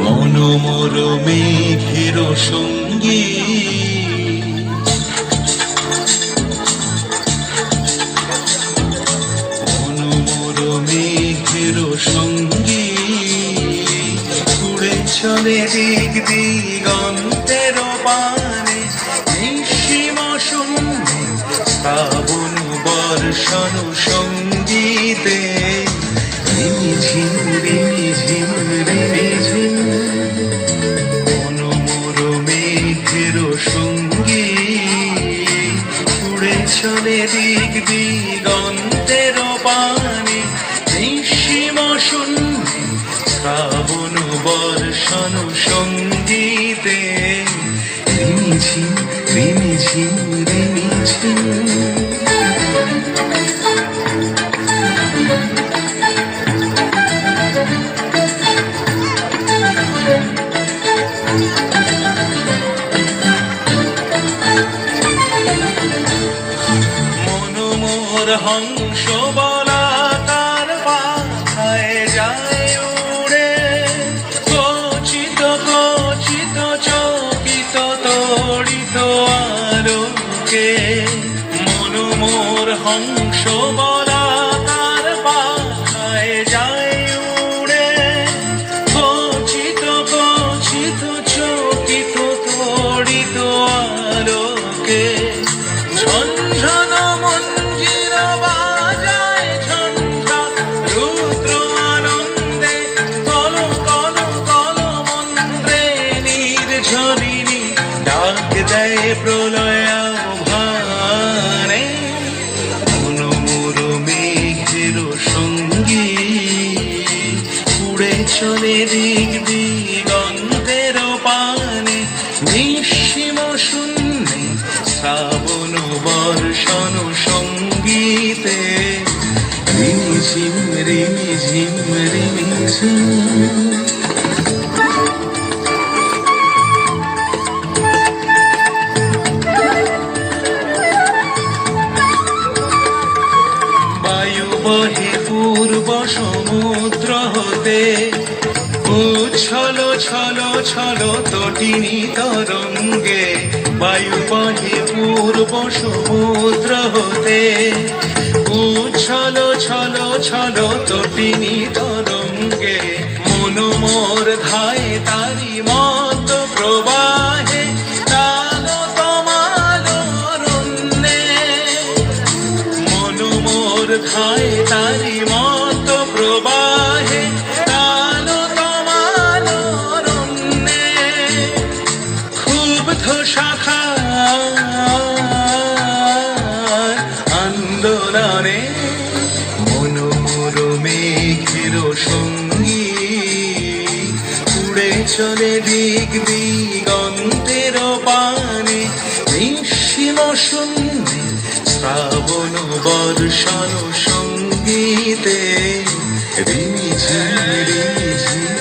মনোমর মেঘের সঙ্গী মনোমর মেঘের সঙ্গী উড়ে চলে দিক দিগন্তের পানে নিঃসীম শূন্যে শ্রাবণ বর্ষণ সঙ্গীতে রিমিঝিম রিমিঝিম রিমিঝিম মনোমর মেঘের সঙ্গী উড়ে চলে দিক দিগন্তের পানে নিঃসীম শূন্যে শ্রাবণ বর্ষণ সঙ্গীতে রিমিঝিম রিমিঝিম রিমিঝিম মনোমর হংস বলাকার পাখায় যায় উড়ে কচিত কচিত চকিত তড়িত আলোকে মনোমর হংস বলাকার পাখায় যায় উড়ে কচিত কচিত চকিত তড়িত আলোকে ঝনঝন মঞ্জির বাজায় ঝঞ্ঝা রুদ্র আনন্দে কল কল কল মন্ত্রে নির্ঝরিণী ডাক দেয় প্রলয় ভানে মনোমর মেঘের সঙ্গী উড়ে চলে দিক দিগন্তের পানে নিঃসীম শূন্যে শ্রাবণ বর্ষণ সঙ্গীতে রিমিঝিম রিমিঝিম রিমিঝিম বায়ু বহে পূর্ব সমুদ্র হতে উচ্ছল ছল ছল তটিনী তরঙ্গে বায়ু বহে পূর্ব সমুদ্র হতে উচ্ছল ছল ছল তটিনী তরঙ্গে মনোমর ধায় তারি মত প্রবাহে তাল তমাল অরণ্যে মনোমর ধায় তারি মত প্রবাহে তাল তমাল অরণ্যে ক্ষুব্ধ শাখা আন্দোলনে মনোমর মেঘের সঙ্গী উড়ে চলে দিক দিগন্তের পানে নিঃসীম শূন্যে শ্রাবণ বর্ষণ সঙ্গীতে রিমিঝিম রিমিঝিম